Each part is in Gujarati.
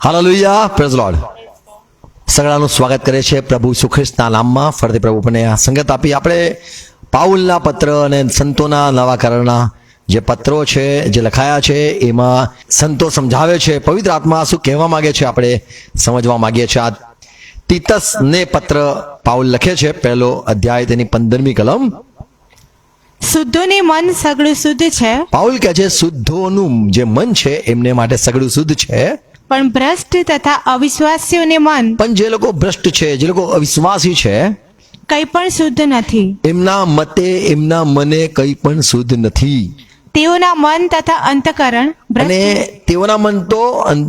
Hallelujah, praise lord. સગળાનું સ્વાગત કરે છે પ્રભુ ઈસુ ખ્રિસ્તના નામમાં. ફરીથી પ્રભુને આ સંગત આપી આપણે પાઉલના પત્ર અને સંતોના નવા કરારના જે પત્રો છે જે લખાયા છે એમાં સંતો સમજાવે છે, પવિત્ર આત્મા શું કહેવા માંગે છે આપણે સમજવા માંગીએ છીએ. આ તીતસને પત્ર પાઉલ લખે છે, પહેલો અધ્યાય તેની 15મી કલમ. શુદ્ધોને મન સગળું શુદ્ધ છે, પાઉલ કહે છે શુદ્ધોનું જે મન છે એમને માટે સગળું શુદ્ધ છે, પણ ભ્રષ્ટ તથા અવિશ્વાસીઓને મન પણ જે લોકો ભ્રષ્ટ છે, જે લોકો અવિશ્વાસી છે, કંઈ પણ શુદ્ધ નથી. એમના મતે એમના મને કંઈ પણ શુદ્ધ નથી. તેઓના મન તથા અંતકરણ અને તેઓના મન તો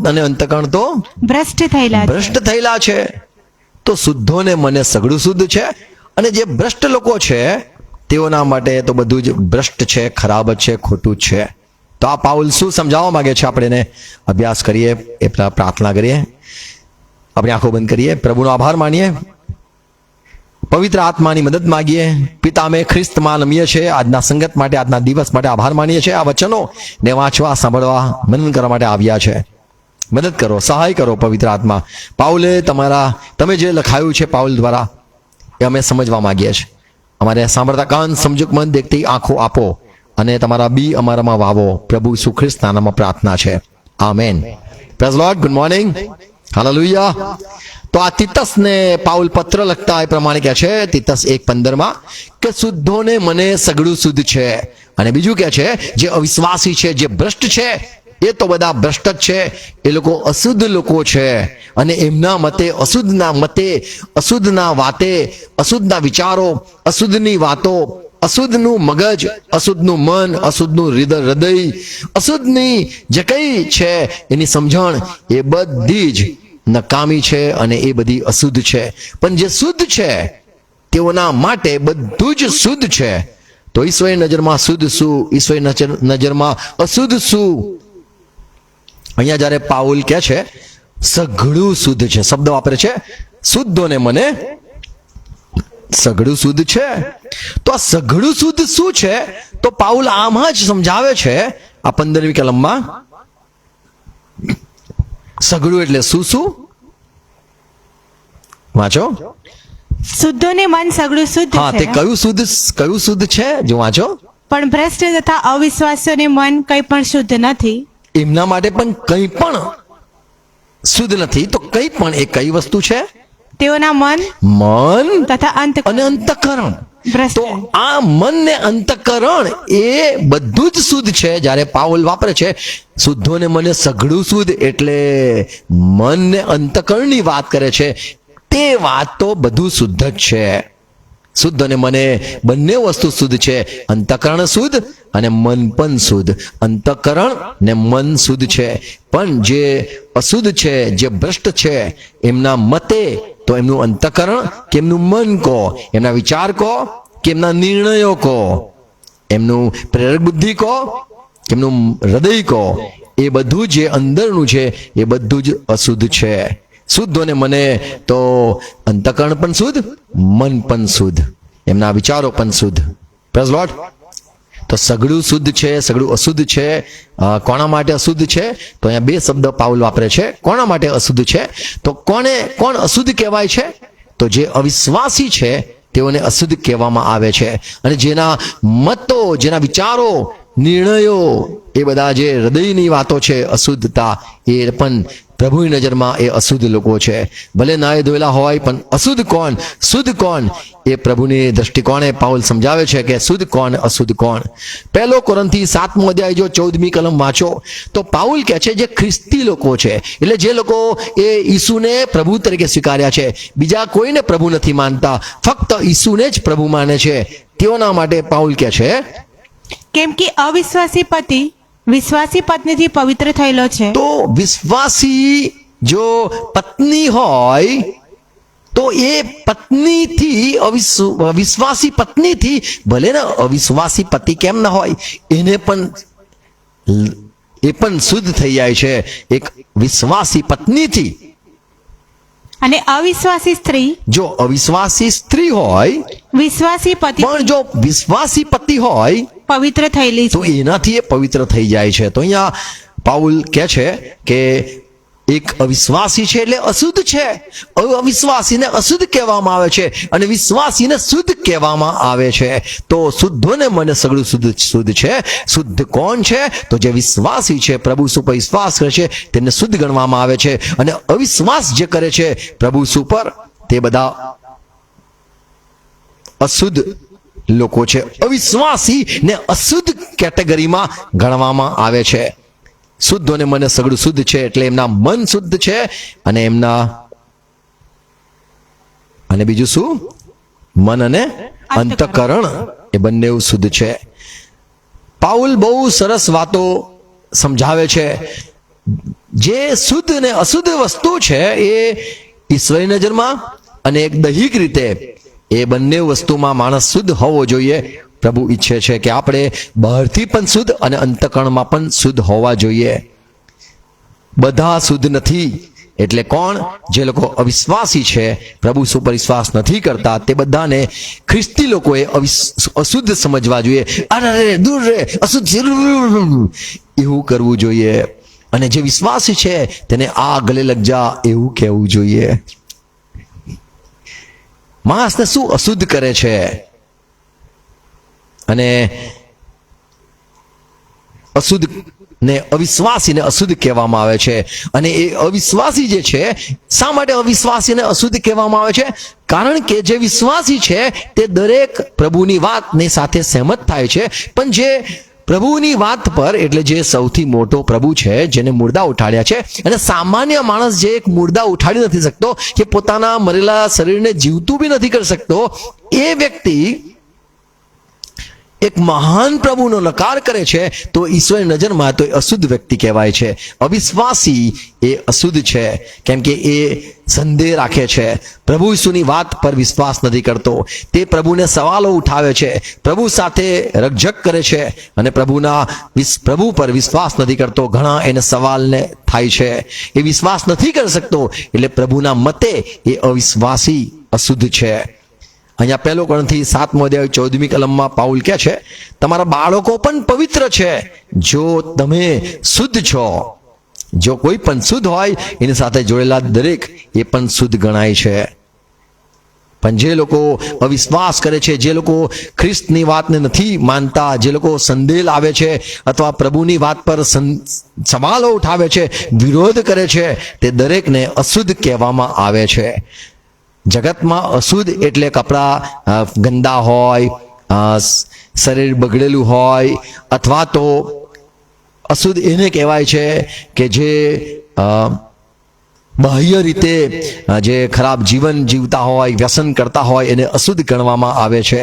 અને અંતકરણ તો ભ્રષ્ટ થયેલા છે. ભ્રષ્ટ થયેલા છે. તો શુદ્ધોને મને સગળું શુદ્ધ છે, અને જે ભ્રષ્ટ લોકો છે તેઓના માટે તો બધું જ ભ્રષ્ટ છે, ખરાબ જ છે, ખોટું જ છે. તો આ પાઉલ શું સમજાવવા માંગે છે આપણે એને અભ્યાસ કરીએ, એ પ્રાર્થના કરીએ, આપણી આંખો બંધ કરીએ, પ્રભુનો આભાર માનીએ, પવિત્ર આત્માની મદદ માંગીએ. પિતા, અમે ખ્રિસ્તમાં નમીએ છીએ આજના સંગત માટે, આજના દિવસ માટે આભાર માનીએ છીએ. આ વચનો ને વાંચવા, સાંભળવા, મનન કરવા માટે આવ્યા છે. મદદ કરો, સહાય કરો પવિત્ર આત્મા. પાઉલે તમે જે લખાયું છે પાઉલ દ્વારા એ અમે સમજવા માંગીએ છીએ. અમારે સાંભળતા કાન, સમજુક મન, દેખતી આંખો આપો અને તમારા બી અમારામાં વાવો. પ્રભુ ઈસુ ખ્રિસ્તના નામમાં પ્રાર્થના છે, amen. Praise lord. Good morning. Hallelujah. તો આ તીતસને પાઉલ પત્ર લખતા એ પ્રમાણે કહે છે, તીતસ 1:15 કે શુદ્ધોને મને સગળું શુદ્ધ છે. અને બીજું કહે છે જે અવિશ્વાસી છે, જે ભ્રષ્ટ છે, એ તો બધા ભ્રષ્ટ જ છે, એ લોકો અશુદ્ધ લોકો છે, અને એમના મતે, અશુદ્ધના વાતે, અશુદ્ધના વિચારો, અશુદ્ધની વાતો, અશુદ્ધનું મગજ, અશુદ્ધનું મન, અશુદ્ધનું હૃદય, અશુદ્ધની જે કંઈ છે એની સમજણ એ બધી જ નકામી છે અને એ બધી અશુદ્ધ છે. પણ જે શુદ્ધ છે તેઓના માટે બધું જ શુદ્ધ છે. તો ઈશ્વરની નજરમાં શુદ્ધ શું, ઈશ્વરની નજરમાં અશુદ્ધ શું? અહીંયા જ્યારે પાઉલ કહે છે સઘળું શુદ્ધ છે, શબ્દ વાપરે છે, શુદ્ધોને મને સઘળું શુદ્ધ છે. તો આ સઘળું શુદ્ધ શું છે? તો પાઉલ આમાં જ સમજાવે છે આ 15મી કલમમાં. સઘળું એટલે શું? વાંચો. શુદ્ધોને મન સગળું શુદ્ધ હા, તે છે, કયું શુદ્ધ છે? જો વાંચો. પણ ભ્રષ્ટ તથા અવિશ્વાસીઓને મન કંઈ પણ શુદ્ધ નથી. એમના માટે પણ કંઈ પણ શુદ્ધ નથી. તો કંઈ પણ એ કઈ વસ્તુ છે? તેઓના મન તથા અને અંતકરણ. તો આ મન ને અંતકરણ એ બધું જ શુદ્ધ છે. જ્યારે પાઉલ વાપરે છે શુદ્ધોને મને સઘળું શુદ્ધ, એટલે મન ને અંતકરણની વાત કરે છે. તે વાત તો બધું શુદ્ધ જ છે. શુદ્ધ અને મને બંને વસ્તુ શુદ્ધ છે. અંતકરણ શુદ્ધ અને મન પણ શુદ્ધ. અંતકરણ ને મન શુદ્ધ છે, પણ જે અશુદ્ધ છે, જે ભ્રષ્ટ છે, એમના મતે તો એમનું અંતકરણ કે એમનું મન કહો, એમના વિચાર કહો કે એમના નિર્ણયો કહો, એમનું પ્રેરક બુદ્ધિ કહો કે એમનું હૃદય કહો, એ બધું જે અંદરનું છે એ બધું જ અશુદ્ધ છે. શુદ્ધોને મને તો અંતકરણ પણ શુદ્ધ, મન પણ શુદ્ધ, એમના વિચારો પણ શુદ્ધ. Praise lord. તો સઘળું શુદ્ધ છે, સઘળું અશુદ્ધ છે. કોના માટે અશુદ્ધ છે? તો અહીંયા બે શબ્દ પાઉલ વાપરે છે. કોના માટે અશુદ્ધ છે? તો કોણ અશુદ્ધ કહેવાય છે? તો જે અવિશ્વાસી છે તેઓને અશુદ્ધ કહેવામાં આવે છે. અને જેના મતો, જેના વિચારો, નિર્ણયો, એ બધા જે હૃદયની વાતો છે, અશુદ્ધતા, એ પણ પ્રભુની નજરમાં એ અશુદ્ધ લોકો છે. ભલે નાય ધોયેલા હોય, પણ અશુદ્ધ કોણ, શુદ્ધ કોણ, એ પ્રભુની દ્રષ્ટિકોણે પાઉલ સમજાવે છે કે શુદ્ધ કોણ, અશુદ્ધ કોણ. 1 કોરિન્થી 7મો અધ્યાય જો 14મી કલમ વાંચો તો પાઉલ કહે છે જે ખ્રિસ્તી લોકો છે, એટલે જે લોકો એ ઈસુને પ્રભુ તરીકે સ્વીકાર્યા છે, બીજા કોઈને પ્રભુ નથી માનતા, ફક્ત ઈસુને જ પ્રભુ માને છે, તેઓના માટે પાઉલ કહે છે કેમ કે અવિશ્વાસી પતિ વિશ્વાસી પત્નીથી પવિત્ર થયેલો છે. તો વિશ્વાસી જો પત્ની હોય તો એ પત્નીથી, અવિશ્વાસી પત્નીથી, ભલે ને અવિશ્વાસી પતિ કેમ ના હોય, એ પણ શુદ્ધ થઈ જાય છે એક વિશ્વાસી પત્નીથી. અને અવિશ્વાસી સ્ત્રી, જો અવિશ્વાસી સ્ત્રી હોય, વિશ્વાસી પતિ પણ જો વિશ્વાસી પતિ હોય પવિત્ર થયેલી તો છે. એનાથી એ પવિત્ર થઈ જાય છે. તો અહીંયા પાઉલ કહે છે કે એક અવિશ્વાસી છે એટલે અશુદ્ધ છે, અવિશ્વાસીને અશુદ્ધ કહેવામાં આવે છે અને વિશ્વાસીને શુદ્ધ કહેવામાં આવે છે. તો શુદ્ધોને મને સગળું શુદ્ધ છે. શુદ્ધ કોણ છે? તો જે વિશ્વાસી છે, પ્રભુ ઉપર વિશ્વાસ કરે છે, તેમને શુદ્ધ ગણવામાં આવે છે. અને અવિશ્વાસ જે કરે છે પ્રભુ ઉપર, તે બધા અશુદ્ધ લોકો છે. અવિશ્વાસી ને અશુદ્ધ કેટેગરીમાં ગણવામાં આવે છે. શુદ્ધોને મને સગળું શુદ્ધ છે એટલે એમના મન શુદ્ધ છે અને એમના અને બીજું શું? મન અને અંતઃકરણ એ બંને શુદ્ધ છે. પાઉલ બહુ સરસ વાતો સમજાવે છે. જે શુદ્ધ ને અશુદ્ધ વસ્તુ છે એ ઈશ્વરની નજરમાં અને એક દૈહિક રીતે એ બંને વસ્તુમાં માણસ શુદ્ધ હોવો જોઈએ. પ્રભુ ઈચ્છે છે કે આપણે બહારથી પણ શુદ્ધ અને અંતઃકરણમાં પણ શુદ્ધ હોવા જોઈએ. બધા શુદ્ધ નથી. એટલે કોણ? જે લોકો અવિશ્વાસી છે, પ્રભુ ઉપર વિશ્વાસ નથી કરતા, તે બધાને ખ્રિસ્તી લોકોએ અશુદ્ધ સમજવા જોઈએ. અરે દૂર રે, અશુદ્ધ એવું કરવું જોઈએ. અને જે વિશ્વાસી છે તેને આ ગલે લગ જા એવું કહેવું જોઈએ. માણસને શું અશુદ્ધ કરે છે? અને અશુદ્ધ ને અવિશ્વાસીને અશુદ્ધ કહેવામાં આવે છે. અને એ અવિશ્વાસી જે છે, શા માટે અવિશ્વાસીને અશુદ્ધ કહેવામાં આવે છે? કારણ કે જે વિશ્વાસી છે તે દરેક પ્રભુની વાતની સાથે સહેમત થાય છે, પણ જે પ્રભુની વાત પર, એટલે જે સૌથી મોટો પ્રભુ છે, જેને મુર્દા ઉઠાડ્યા છે, અને સામાન્ય માણસ જે એક મુર્દા ઉઠાડી નથી શકતો, કે પોતાના મરેલા શરીરને જીવતું બી નથી કરી શકતો, એ વ્યક્તિ એક મહાન પ્રભુનો નકાર કરે છે, તો ઈશ્વરની નજરમાં તો એ અશુદ્ધ વ્યક્તિ કહેવાય છે. અવિશ્વાસી એ અશુદ્ધ છે, કેમ કે એ સંદેહ રાખે છે, પ્રભુ ઈસુની વાત પર વિશ્વાસ નથી કરતો, તે પ્રભુને સવાલો ઉઠાવે છે, પ્રભુ સાથે રકઝક કરે છે અને પ્રભુ પર વિશ્વાસ નથી કરતો. ઘણા એને સવાલને થાય છે, એ વિશ્વાસ નથી કરી શકતો, એટલે પ્રભુના મતે એ અવિશ્વાસી અશુદ્ધ છે. અહીંયા 1 કોરિન્થી 7:14 કલમમાં પાઉલ કહે છે, તમારા બાળકો પણ પવિત્ર છે જો તમે શુદ્ધ છો. જો કોઈ પણ શુદ્ધ હોય, એની સાથે જોડેલા દરેક એ પણ શુદ્ધ ગણાય છે. પણ જે લોકો અવિશ્વાસ કરે છે, જે લોકો ખ્રિસ્તની વાતને નથી માનતા, જે લોકો સંદેહ લાવે છે અથવા પ્રભુની વાત પર સવાલો ઉઠાવે છે, વિરોધ કરે છે, તે દરેકને અશુદ્ધ કહેવામાં આવે છે. જગતમાં અશુદ્ધ એટલે કપડાં ગંદા હોય, શરીર બગડેલું હોય, અથવા તો અશુદ્ધ એને કહેવાય છે કે જે બાહ્ય રીતે જે ખરાબ જીવન જીવતા હોય, વ્યસન કરતા હોય, એને અશુદ્ધ ગણવામાં આવે છે.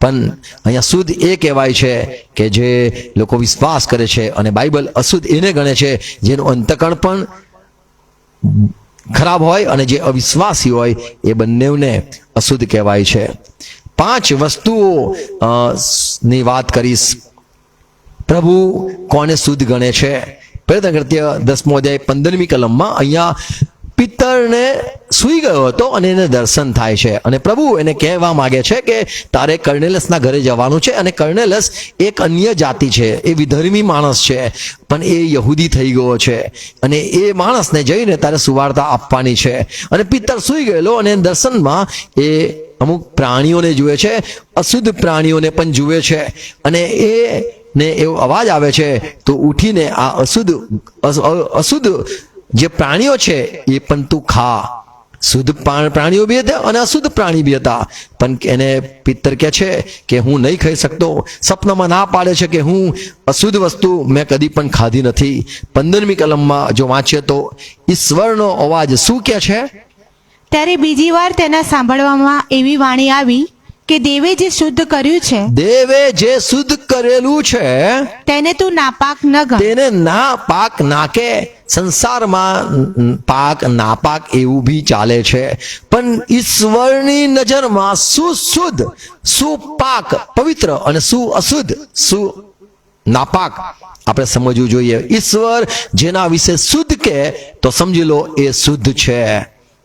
પણ અહીંયા શુદ્ધ એ કહેવાય છે કે જે લોકો વિશ્વાસ કરે છે. અને બાઇબલ અશુદ્ધ એને ગણે છે જેનું અંતઃકરણ પણ ખરાબ હોય અને જે અવિશ્વાસી હોય, એ બંનેને અશુદ્ધ કહેવાય છે. 5 વસ્તુઓ ની વાત કરીશ. પ્રભુ કોને શુદ્ધ ગણે છે? પ્રેરિત કૃત્ય 10:15 કલમમાં અહીંયા પિત્તરને સૂઈ ગયો હતો અને એને દર્શન થાય છે, અને પ્રભુ એને કહેવા માંગે છે કે તારે કર્નેલસના ઘરે જવાનું છે. અને કર્નેલસ એક અન્ય જાતિ છે, એ વિધર્મી માણસ છે, પણ એ યહૂદી થઈ ગયો છે, અને એ માણસને જઈને તારે સુવાર્તા આપવાની છે. અને પિત્તર સૂઈ ગયેલો, અને દર્શનમાં એ અમુક પ્રાણીઓને જુએ છે, અશુદ્ધ પ્રાણીઓને પણ જુએ છે. અને ને એવો અવાજ આવે છે, તો ઉઠીને આ અશુદ્ધ જે પ્રાણીઓ છે એ પણ તું ખા. શુદ્ધ પ્રાણીઓ બી હતા અને અશુદ્ધ પ્રાણી બી હતા, પણ એને પિત્તર કહે છે કે હું નહીં ખાઈ શકતો. સપનામાં ના પાડે છે કે હું અશુદ્ધ વસ્તુ મેં કદી પણ ખાધી નથી. 15મી કલમમાં જો વાંચીએ તો ઈશ્વરનો અવાજ શું કહે છે? ત્યારે બીજી વાર તેના સાંભળવામાં એવી વાણી આવી કે દેવે જે શુદ્ધ કર્યું છે, દેવે જે શુદ્ધ કરેલું છે તેને તું નાપાક ન ગણ. તેને નાપાક નાકે. સંસારમાં પાક નાપાક એવું બી ચાલે છે, પણ ઈશ્વરની નજરમાં શું શુદ્ધ, શું પાક પવિત્ર અને શું અશુદ્ધ, શું નાપાક આપણે સમજવું જોઈએ. ઈશ્વર જેના વિશે શુદ્ધ કે તો સમજી લો એ શુદ્ધ છે,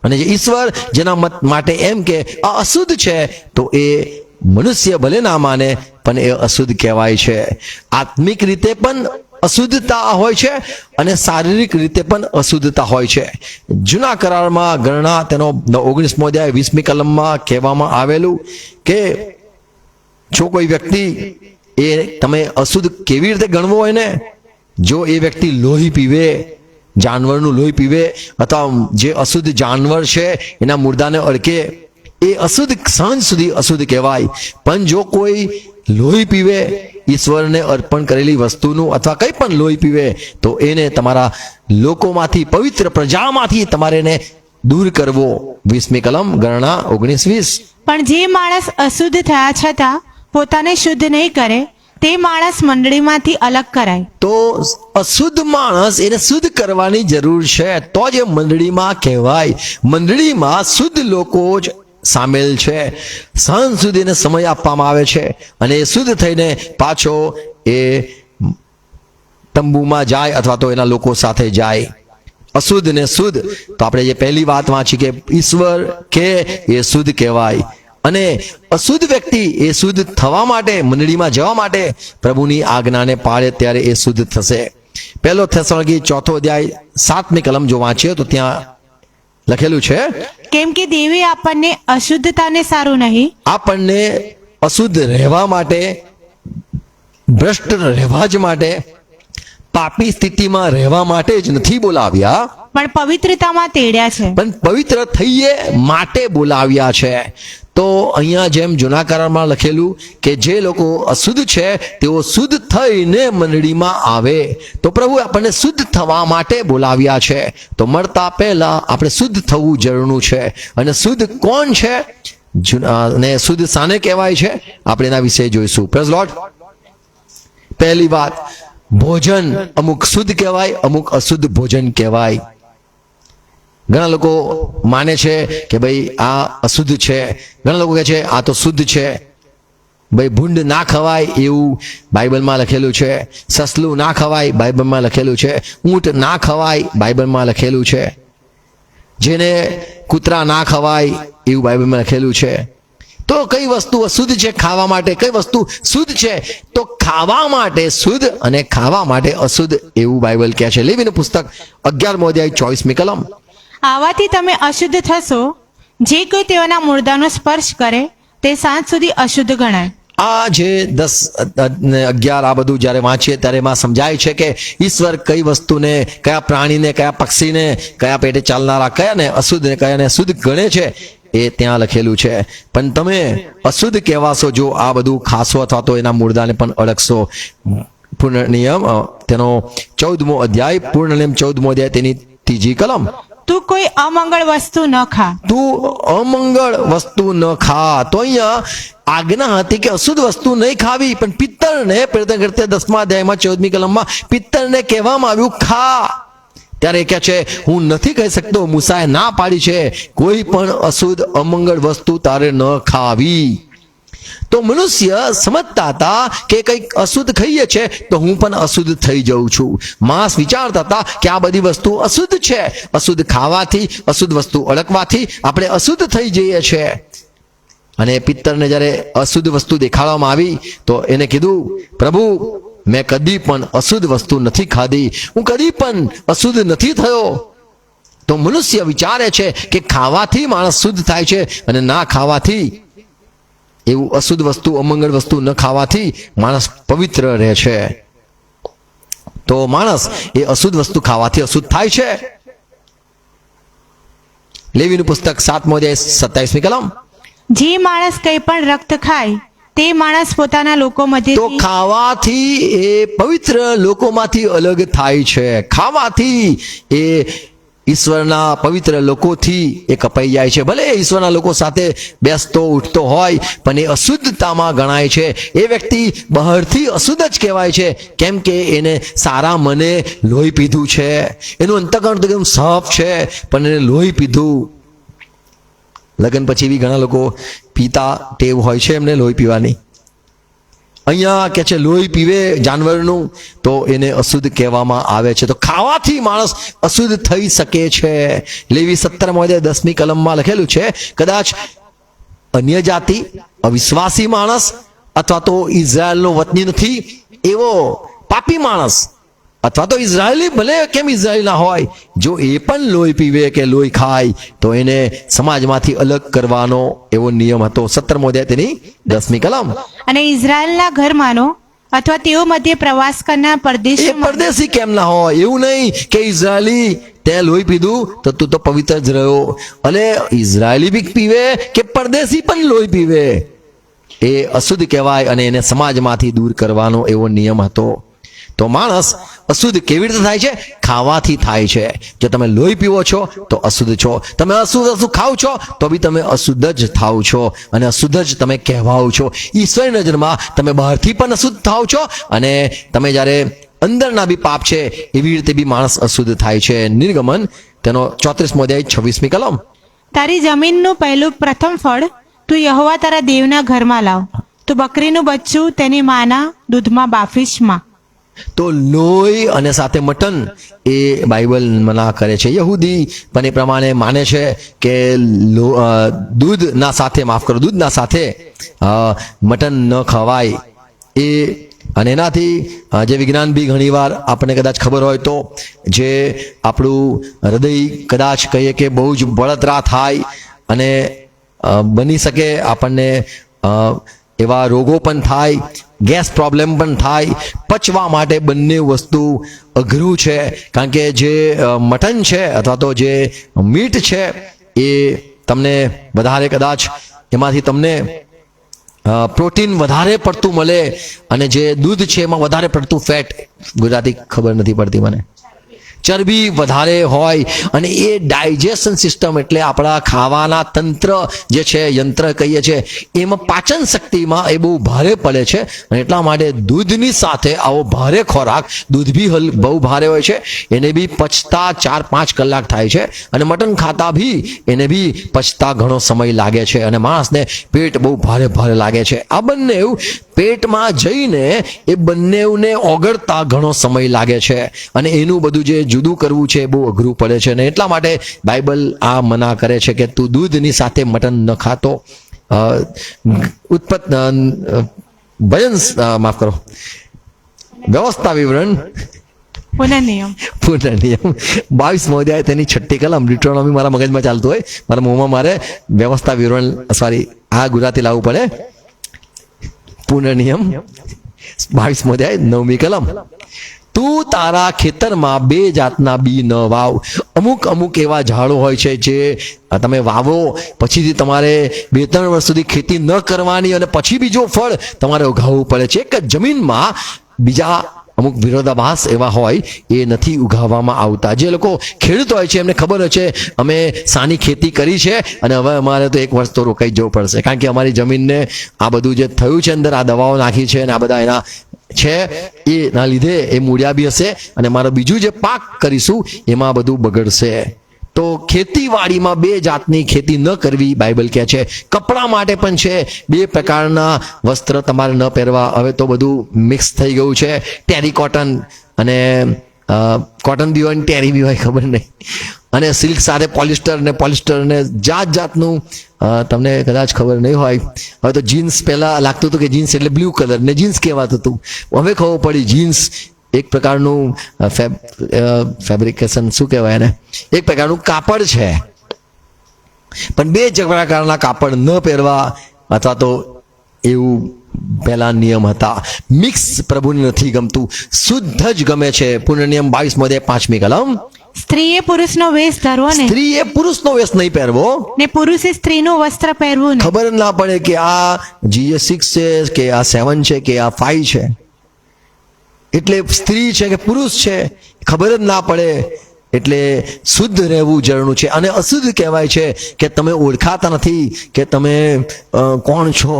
અને જે ઈશ્વર જેના માટે એમ કે આ અશુદ્ધ છે, તો એ મનુષ્ય ભલે ના માને પણ એ અશુદ્ધ કહેવાય છે. આત્મિક રીતે પણ અશુદ્ધતા હોય છે અને શારીરિક રીતે પણ અશુદ્ધતા હોય છે. જૂના કરારમાં ગણના તેનો 19મો અધ્યાય 20મી કલમમાં કહેવામાં આવેલું કે જો કોઈ વ્યક્તિ એ તમે અશુદ્ધ કેવી રીતે ગણવો હોય ને, જો એ વ્યક્તિ લોહી પીવે, જાનવરનું લોહી પીવે અથવા જે અશુદ્ધ જાનવર છે એના મુર્દાને અડકે, એ અશુદ્ધ સાંજ સુધી અશુદ્ધ કહેવાય. પણ જો કોઈ લોહી પીવે, ઈશ્વરને અર્પણ કરેલી વસ્તુનું અથવા કંઈ પણ લોહી પીવે, તો એને તમારા લોકોમાંથી, પવિત્ર પ્રજામાંથી તમારે એને દૂર કરવો. 20મી કલમ ગણના 19:20. પણ જે માણસ અશુદ્ધ થયા છતાં પોતાને શુદ્ધ નહીં કરે તે માણસ મંડળીમાંથી અલગ કરાય. તો અશુદ્ધ માણસ એને શુદ્ધ કરવાની જરૂર છે, તો જ એ મંડળીમાં કહેવાય. મંડળીમાં શુદ્ધ લોકો જ સામેલ છે. સાંજ સુધી એને સમય આપવામાં આવે છે અને એ શુદ્ધ થઈને પાછો એ તંબુમાં જાય અથવા તો એના લોકો સાથે જાય. અશુદ્ધ ને શુદ્ધ, તો આપણે જે પહેલી વાત વાંચી કે ઈશ્વર કે એ શુદ્ધ કહેવાય. અને અશુદ્ધ વ્યક્તિ એ શુદ્ધ થવા માટે, મંડળીમાં જવા માટે પ્રભુની આજ્ઞાને પાળે ત્યારે એ શુદ્ધ થશે. 1 થેસલોનિકી 4 અધ્યાય 7મી કલમ જો વાંચીએ તો ત્યાં લખેલું છે, કેમ કે દેવે આપણને અશુદ્ધતાને સારું નહીં, આપણને અશુદ્ધ રહેવા માટે, ભ્રષ્ટ રહેવા જ માટે, પાપી સ્થિતિમાં રહેવા માટે જ નથી બોલાવ્યા, પણ પવિત્રતામાં તેડ્યા છે. પણ પવિત્ર થઈએ માટે બોલાવ્યા છે. તો અહીંયા જેમ જૂના કરારમાં લખેલું કે જે લોકો અશુદ્ધ છે તેઓ શુદ્ધ થઈને મંડળીમાં આવે. તો પ્રભુ આપણને શુદ્ધ થવા માટે બોલાવ્યા છે. તો મળતા પહેલા આપણે શુદ્ધ થવું જરૂરનું છે. અને શુદ્ધ કોણ છે અને શુદ્ધ શાને કહેવાય છે, આપણે એના વિશે જોઈશું. Praise lord. પહેલી વાત, ભોજન અમુક શુદ્ધ કહેવાય, અમુક અશુદ્ધ ભોજન કહેવાય. ઘણા લોકો માને છે કે ભાઈ આ અશુદ્ધ છે, ઘણા લોકો કહે છે આ તો શુદ્ધ છે. ભાઈ ભૂંડ ના ખવાય એવું બાઇબલમાં લખેલું છે, સસલું ના ખવાય બાઇબલમાં લખેલું છે, ઊંટ ના ખવાય બાઇબલમાં લખેલું છે, જેને કૂતરા ના ખવાય એવું બાઇબલમાં લખેલું છે. તો કઈ વસ્તુ અશુદ્ધ છે ખાવા માટે, કઈ વસ્તુ શુદ્ધ છે? તો ખાવા માટે શુદ્ધ અને ખાવા માટે અશુદ્ધ એવું બાઇબલ કહે છે. લેવીનું પુસ્તક 11મો અધ્યાય 24મી કલમ. આવાથી તમે અશુદ્ધ થશો. જે કોઈ તેઓના મુર્દાનો સ્પર્શ કરે તે સાંજ સુધી અશુદ્ધ ગણાય. આ જે 10 ને 11 આ બધું જ્યારે વાંચીએ ત્યારે એમાં સમજાય છે કે ઈશ્વર કઈ વસ્તુને, કયા પ્રાણીને, કયા પક્ષીને, કયા પેટે ચાલનારા કયાને અશુદ્ધ ને કયાને શુદ્ધ ગણે છે એ ત્યાં લખેલું છે. પણ તમે અશુદ્ધ કહેવાશો જો આ બધું ખાશો અથવા તો એના મુર્દાને પણ અડકશો. પૂર્ણ નિયમ તેનો 14મો અધ્યાય, પૂર્ણ નિયમ 14મો અધ્યાય તેની 3જી કલમ. તું કોઈ અમંગળ વસ્તુ ન ખા. તું અમંગળ વસ્તુ ન ખા. તો અહીંયા આજ્ઞા હતી કે અશુદ્ધ વસ્તુ નહીં ખાવી, પણ પિત્તળને પ્રયત્ન કરતે 10મા અધ્યાયમાં 14મી કલમમાં પિત્તળને કહેવામાં આવ્યું ખા. ત્યારે કહે છે હું નથી કહી શકતો, મૂસાએ ના પાડી છે કોઈ પણ અશુદ્ધ અમંગળ વસ્તુ તારે ન ખાવી. તો મનુષ્ય સમજતા હતા કે કંઈક અશુદ્ધ ખાઈએ છે તો હું પણ અશુદ્ધ થઈ જાઉં છું. માણસ વિચારતા હતા કે આ બધી વસ્તુ અશુદ્ધ છે, અશુદ્ધ ખાવાથી, અશુદ્ધ વસ્તુ અડકવાથી આપણે અશુદ્ધ થઈ જઈએ છીએ. અને પિત્તરને જ્યારે અશુદ્ધ વસ્તુ દેખાડવામાં આવી તો એને કીધું, પ્રભુ મેં કદી પણ અશુદ્ધ વસ્તુ નથી ખાધી, હું કદી પણ અશુદ્ધ નથી થયો. તો મનુષ્ય વિચારે છે કે ખાવાથી માણસ શુદ્ધ થાય છે અને ના ખાવાથી, એવું અશુદ્ધ વસ્તુ, અમંગળ વસ્તુ ન ખાવાથી માણસ પવિત્ર રહે છે. તો માણસ એ અશુદ્ધ વસ્તુ ખાવાથી અશુદ્ધ થાય છે. લેવીનું પુસ્તક 7મો અધ્યાય 27મી કલમ. જે માણસ કંઈ પણ રક્ત ખાય તે માણસ પોતાના લોકો તો મધ્યથી ખાવાથી એ પવિત્ર લોકોમાંથી અલગ થાય છે. ખાવાથી એ ઈશ્વરના પવિત્ર લોકોથી એ કપાઈ જાય છે. ભલે ઈશ્વરના લોકો સાથે બેસતો ઉઠતો હોય પણ એ અશુદ્ધતામાં ગણાય છે. એ વ્યક્તિ બહારથી અશુદ્ધ જ કહેવાય છે, કેમ કે એને સારા મને લોહી પીધું છે, એનું અંતઃકરણ તો એકદમ સાફ છે પણ એને લોહી પીધું. લગ્ન પછી બી ઘણા લોકો પીતા ટેવ હોય છે એમને લોહી પીવાની. અહીંયા કે છે લોહી પીવે જાનવરનું તો એને અશુદ્ધ કહેવામાં આવે છે. તો ખાવાથી માણસ અશુદ્ધ થઈ શકે છે. લેવી 17મો અધ્યાય 10મી કલમમાં લખેલું છે, કદાચ અન્ય જાતિ, અવિશ્વાસી માણસ અથવા તો ઇઝરાયલનો વતની નથી એવો પાપી માણસ અથવા તો ઇઝરાયેલી ભલે કેમ ઇઝરાયેલ ના હોય, જો એ પણ લોહી પીવે કે લોહી ખાય તો એને સમાજમાંથી અલગ કરવાનો એવો નિયમ હતો. 17મો અધ્યાય તેની 10મી કલમ. અને ઇઝરાયલના ઘરમાંનો અથવા તેઓ મધ્યે પ્રવાસ કરનાર એ પરદેશીઓ પરદેશી કેમ ના હોય? એવું નહીં કે ઇઝરાયેલી તે લોહી પીધું તો તું તો પવિત્ર જ રહ્યો. અને ઇઝરાયેલી બી પીવે કે પરદેશી પણ લોહી પીવે એ અશુદ્ધ કહેવાય અને એને સમાજમાંથી દૂર કરવાનો એવો નિયમ હતો. તો માણસ અશુદ્ધ કેવી રીતે થાય છે? ખાવાથી થાય છે. જો તમે લોહી પીવો છો તો અશુદ્ધ છો. તમે અશુદ્ધ ખાવ છો તો બી તમે અશુદ્ધ જ થાવ છો અને અશુદ્ધ જ તમે કહેવાઓ છો. ઈશ્વરની નજરમાં તમે બહારથી પણ અશુદ્ધ થાવ છો અને તમે જ્યારે અંદરના બી પાપ છે એવી રીતે બી માણસ અશુદ્ધ થાય છે. નિર્ગમન તેનો 34મો અધ્યાય 26મી કલમ. તારી જમીનનું પહેલું પ્રથમ ફળ તું યહોવા તારા દેવના ઘરમાં લાવ. તું બકરીનું બચ્ચું તેની માના દૂધમાં બાફીશમાં. તો લોહી અને સાથે મટન એ બાઇબલ મના કરે છે. યહૂદી પણ એ પ્રમાણે માને છે કે દૂધના સાથે મટન ન ખવાય. એ અને એનાથી જે વિજ્ઞાન બી ઘણીવાર આપણને કદાચ ખબર હોય તો જે આપણું હૃદય કદાચ કહીએ કે બહુ જ બળતરા થાય અને બની શકે આપણને એવા રોગો પણ થાય, ગેસ પ્રોબ્લેમ પણ થાય. પચવા માટે બંને વસ્તુ અઘરું છે, કારણ કે જે મટન છે અથવા તો જે મીટ છે એ તમને વધારે કદાચ એમાંથી તમને પ્રોટીન વધારે પડતું મળે અને જે દૂધ છે એમાં વધારે પડતું ફેટ, ગુજરાતી ખબર નથી પડતી મને, ચરબી વધારે હોય અને એ ડાયજેશન સિસ્ટમ એટલે આપણા ખાવાના તંત્ર જે છે, યંત્ર કહીએ છીએ, એમાં પાચન શક્તિમાં એ બહુ ભારે પડે છે અને એટલા માટે દૂધની સાથે આવો ભારે ખોરાક, દૂધ બી બહુ ભારે હોય છે, એને બી પચતા 4-5 કલાક થાય છે અને મટન ખાતા બી એને બી પચતા ઘણો સમય લાગે છે અને માણસને પેટ બહુ ભારે ભારે લાગે છે. આ બંને પેટમાં જઈને એ બંનેને ઓગળતા ઘણો સમય લાગે છે અને એનું બધું જે જુદું કરવું છે બહુ અઘરું પડે છે અને એટલા માટે બાઇબલ આ મના કરે છે કે તું દૂધની સાથે મટન ન ખાતો. વ્યવસ્થા વિવરણ પુનર્નિયમ 22મો અધ્યાય તેની 6ઠ્ઠી કલમ. ડિટ્રોનોમી મારા મગજમાં ચાલતું હોય, મારા મોંમાં મારે વ્યવસ્થા વિવરણ આ ગુજરાતી લાવવું પડે. પુનર્નિયમ 22મો અધ્યાય 9મી કલમ. તું તારા ખેતરમાં 2 જાતના બી ન વાવ. અમુક એવા ઝાડો હોય છે જે તમે વાવો પછીથી તમારે 2-3 વર્ષ સુધી ખેતી ન કરવાની અને પછી બીજો ફળ તમારે ઉગાવવું પડે છે. એક જ જમીનમાં બીજા અમુક વિરોધાભાસ એવા હોય એ નથી ઉગાવવામાં આવતા. જે લોકો ખેડૂત હોય છે એમને ખબર હોય છે અમે સાની ખેતી કરી છે અને હવે અમારે તો 1 વર્ષ તો રોકાઈ જવું પડશે, કારણ કે અમારી જમીનને આ બધું જે થયું છે અંદર આ દવાઓ નાખી છે અને આ બધા એના છે એના લીધે એ મૂળ્યા બી હશે અને મારો બીજું જે પાક કરીશું એમાં બધું બગડશે. તો ખેતીવાડીમાં 2 જાતની ખેતી ન કરવી બાઇબલ કહે છે. કપડા માટે પણ છે, 2 પ્રકારના વસ્ત્ર તમારે ન પહેરવા. હવે તો બધું મિક્સ થઈ ગયું છે, ટેરી કોટન અને કોટન બી હોય ને ટેરી બી હોય, ખબર નહીં, અને સિલ્ક સાથે પોલિસ્ટર ને જાતનું તમને કદાચ ખબર નહીં હોય. હવે તો જીન્સ પહેલા લાગતું હતું કે જીન્સ એટલે બ્લુ કલર ને જીન્સ કહેવાતું હતું, હવે ખબર પડી જીન્સ એક પ્રકારનું ફેબ્રિકેશન શું કહેવાય એને, એક પ્રકારનું કાપડ છે. પણ 2 પ્રકારના કાપડ ન પહેરવા અથવા તો એવું પહેલા નિયમ હતા. મિક્સ પ્રભુને નથી ગમતું, શુદ્ધ જ ગમે છે. પુનર્નિયમ 22મો અધ્યાય 5મી કલમ. સ્ત્રીએ પુરુષનો વેશ ધરવો ને સ્ત્રીએ પુરુષનો વેશ નહીં પહેરવો ને પુરુષે સ્ત્રીનું વસ્ત્ર પહેરવું ને. ખબર ના પડે કે આ GS6 છે કે આ 7 છે કે આ 5 છે, એટલે સ્ત્રી છે કે પુરુષ છે ખબર જ ના પડે. એટલે શુદ્ધ રહેવું જરૂરી છે. અને અશુદ્ધ કહેવાય છે કે તમે ઓળખાતા નથી કે તમે કોણ છો.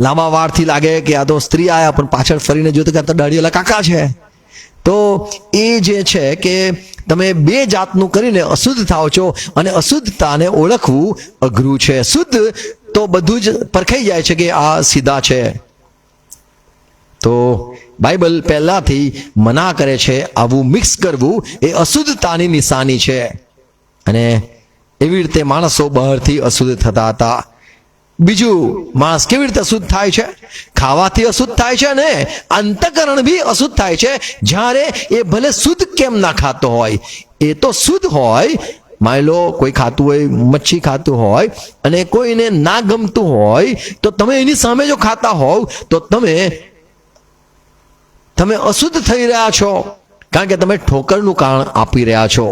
લાંબા વાળથી લાગે કે આ તો સ્ત્રી આયા, પણ પાછળ ફરીને જોયું કે આ તો દાઢીવાળા કાકા છે. તો એ જે છે કે તમે 2 જાતનું કરીને અશુદ્ધ થાવ છો અને અશુદ્ધતાને ઓળખવું અઘરું છે. શુદ્ધ તો બધું જ પરખાઈ જાય છે કે આ સીધા છે. તો બાઇબલ પહેલાથી મના કરે છે આવું મિક્સ કરવું એ અશુદ્ધતાની નિશાની છે અને એવી રીતે માણસો બહારથી અશુદ્ધ થતા હતા. બીજું, માંસ કેવી રીતે અશુદ્ધ થાય છે? ખાવાથી અશુદ્ધ થાય છે, અને અંતકરણ બી અશુદ્ધ થાય છે. જ્યારે એ ભલે શુદ્ધ કેમ ના ખાતો હોય, એ તો શુદ્ધ હોય. માની લો કોઈ ખાતું હોય, મચ્છી ખાતું હોય, અને કોઈને ના ગમતું હોય, તો તમે એની સામે જો ખાતા હોવ તો તમે અશુદ્ધ થઈ રહ્યા છો, કારણ કે તમે ઠોકરનું કારણ આપી રહ્યા છો.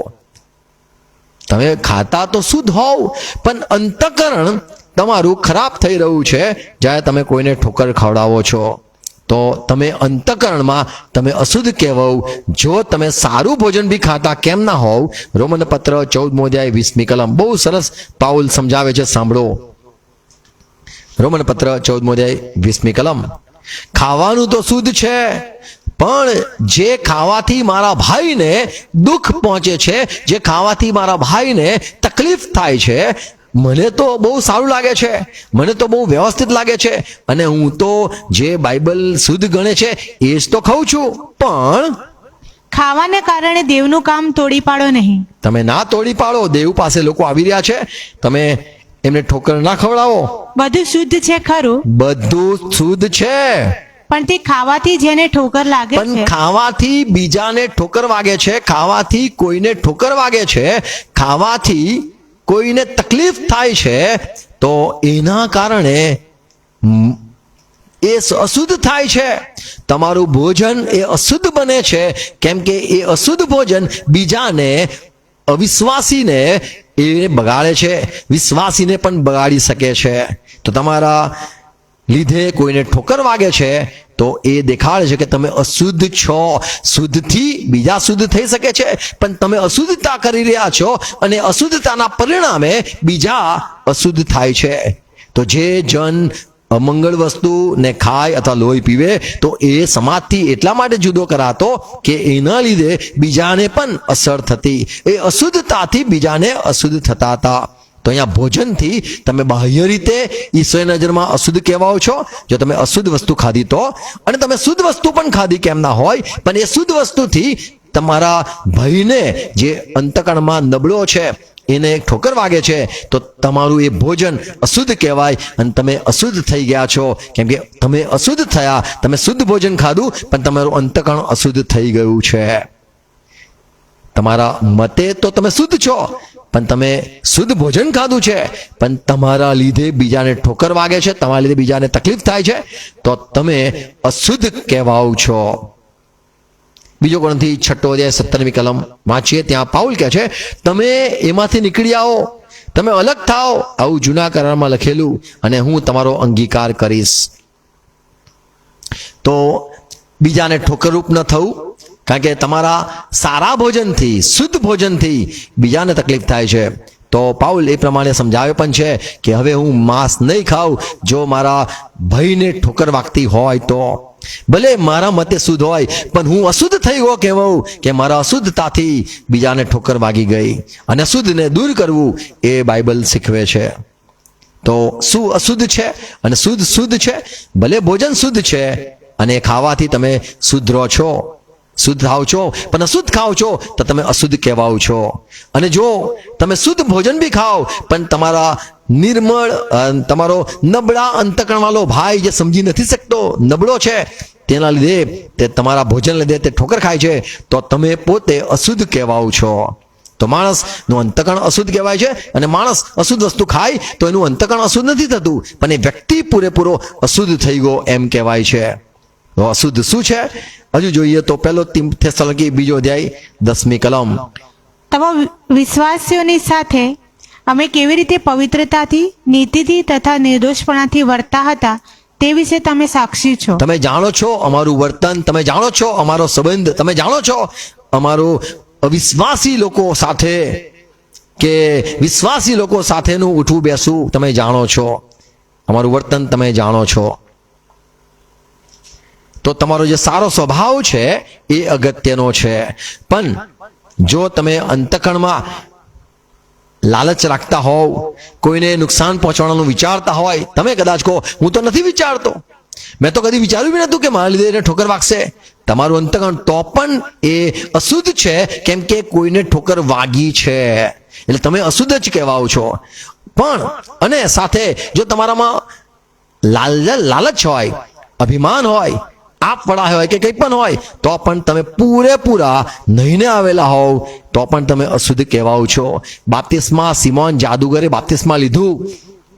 તમે ખાતા તો શુદ્ધ હોવ, પણ અંતકરણ તમારું ખરાબ થઈ રહ્યું છે જ્યારે તમે કોઈને ઠોકર ખવડાવો છો. તો તમે અંતકરણમાં તમે અશુદ્ધ કહેવાવ. જો તમે સારું ભોજન બી ખાતા કેમ ના હોવ. રોમન પત્ર 14મો અધ્યાય 20મી કલમ બહુ સરસ પાઉલ સમજાવે છે, સાંભળો. રોમન પત્ર 14મો અધ્યાય 20મી કલમ. ખાવાનું તો શુદ્ધ છે, પણ જે ખાવાથી મારા ભાઈને દુઃખ પહોંચે છે, જે ખાવાથી મારા ભાઈને તકલીફ થાય છે, મને તો બહુ સારું લાગે છે, મને તો બહુ વ્યવસ્થિત લાગે છે, અને હું તો જે બાઇબલ શુદ્ધ ગણે છે એ જ તો ખાઉં છું. પણ ખાવાને કારણે દેવનું કામ તોડી પાડો નહીં. તમે ના તોડી પાડો. દેવ પાસે લોકો આવી રહ્યા છે, તમે એમને ઠોકર ના ખવડાવો. બધું શુદ્ધ છે ખરું, બધું શુદ્ધ છે, પણ તે ખાવાથી જેને ઠોકર લાગે પણ છે, ખાવાથી બીજાને ઠોકર વાગે છે, ખાવાથી કોઈને ઠોકર વાગે છે, ખાવાથી કોઈને તકલીફ થાય છે, તો એના કારણે એ અશુદ્ધ થાય છે. તમારું ભોજન એ અશુદ્ધ બને છે, કેમ કે એ અશુદ્ધ ભોજન બીજાને, અવિશ્વાસીને એ બગાડે છે, વિશ્વાસીને પણ બગાડી શકે છે. તો તમારા લીધે કોઈને ઠોકર વાગે છે, તો એ દેખાડે છે કે તમે અશુદ્ધ છો. શુદ્ધથી બીજા શુદ્ધ થઈ શકે છે, પણ તમે અશુદ્ધતા કરી રહ્યા છો, અને અશુદ્ધતાના પરિણામે બીજા અશુદ્ધ થાય છે. તો જે જન અમંગળ વસ્તુ ને ખાય અથવા લોહી પીવે, તો એ સમાજથી એટલા માટે જુદો કરાતો કે એના લીધે બીજાને પણ અસર થતી. એ અશુદ્ધતાથી બીજાને અશુદ્ધ થતા હતા. તો અહીંયા ભોજનથી તમે બાહ્ય રીતે ઈશ્વરની નજરમાં અશુદ્ધ કહેવાઓ છો, જો તમે અશુદ્ધ વસ્તુ ખાધી તો. અને તમે શુદ્ધ વસ્તુ પણ ખાધી કેમ ના હોય, પણ એ શુદ્ધ વસ્તુથી તમારા ભાઈને જે અંતકણમાં નબળો છે એને ઠોકર વાગે છે, તો તમારું એ ભોજન અશુદ્ધ કહેવાય, અને તમે અશુદ્ધ થઈ ગયા છો. કેમ કે તમે અશુદ્ધ થયા, તમે શુદ્ધ ભોજન ખાધું, પણ તમારું અંતકણ અશુદ્ધ થઈ ગયું છે. તમારા મતે તો તમે શુદ્ધ છો, પણ તમે શુદ્ધ ભોજન ખાધું છે, પણ તમારા લીધે બીજાને ઠોકર વાગે છે, તમારા લીધે બીજાને તકલીફ થાય છે, તો તમે અશુદ્ધ કહેવાઓ છો. બીજો કોરંથી 6 અધ્યાય 17મી કલમ વાંચીએ, ત્યાં પાઉલ કહે છે, તમે એમાંથી નીકળી આવો, તમે અલગ થાઓ, આવું જૂના કરારમાં લખેલું, અને હું તમારો અંગીકાર કરીશ. તો બીજાને ઠોકરરૂપ ન થવું, કારણ કે તમારા સારા ભોજનથી, શુદ્ધ ભોજનથી બીજાને તકલીફ થાય છે. તો પાઉલ એ પ્રમાણે સમજાવે પણ છે કે હવે હું માંસ નહીં ખાઉં જો મારા ભાઈને ઠોકર વાગતી હોય તો. ભલે મારા મતે શુદ્ધ હોય, પણ હું અશુદ્ધ થઈ ગયો કહેવાઉં કે મારા અશુદ્ધતાથી બીજાને ઠોકર વાગી ગઈ. અને અશુદ્ધને દૂર કરવું એ બાઇબલ શીખવે છે. તો શું અશુદ્ધ છે અને શુદ્ધ છે? ભલે ભોજન શુદ્ધ છે, અને ખાવાથી તમે શુદ્ધ રહો છો, શુદ્ધ થાવ છો, પણ અશુદ્ધ ખાઓ છો તો તમે અશુદ્ધ કહેવાઓ છો. અને જો તમે શુદ્ધ ભોજન બી ખાઓ, પણ તમારા નિર્મળ, તમારો નબળા અંતકરણ વાળો ભાઈ જે સમજી નથી શકતો, નબળો છે, તેના લીધે, તે તમારા ભોજન લીધે તે ઠોકર ખાય છે, તો તમે પોતે અશુદ્ધ કહેવાઓ છો. તો માણસનું અંતકરણ અશુદ્ધ કહેવાય છે, અને માણસ અશુદ્ધ વસ્તુ ખાય તો એનું અંતકરણ અશુદ્ધ નથી થતું, પણ એ વ્યક્તિ પૂરેપૂરો અશુદ્ધ થઈ ગયો એમ કહેવાય છે. તો અશુદ્ધ શું છે? હજુ જોઈએ તો 1 થેસલોનિકી 2 અધ્યાય 10મી કલમ. તમે વિશ્વાસીઓની સાથે અમે કેવી રીતે પવિત્રતાથી, નીતિથી તથા નિર્દોષપણાથી વર્તા હતા તે વિશે તમે સાક્ષી છો. તમે જાણો છો અમારું વર્તન, તમે જાણો છો અમારો સંબંધ, તમે જાણો છો અમારો અવિશ્વાસી લોકો સાથે કે વિશ્વાસી લોકો સાથેનું ઉઠવું બેસવું, તમે જાણો છો અમારું વર્તન, તમે જાણો છો. તો તમારો જે સારો સ્વભાવ છે એ અગત્યનો છે. પણ જો તમે અંતકણમાં લાલચ રાખતા હોવ, કોઈને નુકસાન પહોંચાડવાનું વિચારતા હોય, તમે કદાચ કહો હું તો નથી વિચારતો, મેં તો કદી વિચાર્યું બી નતું કે મારા લીધે એને ઠોકર વાગશે, તમારું અંતકણ તો પણ એ અશુદ્ધ છે, કેમ કે કોઈને ઠોકર વાગી છે, એટલે તમે અશુદ્ધ જ કહેવાઓ છો. પણ અને સાથે જો તમારામાં લાલચ હોય, અભિમાન હોય, આપવડા હોય કે કંઈ પણ હોય, તો પણ તમે પૂરેપૂરા નહીને આવેલા હોવ તો પણ તમે અશુદ્ધ કહેવાઓ છો. બાપ્તિસ્મા સિમોન જાદુગરે બાપ્તિસ્મા લીધું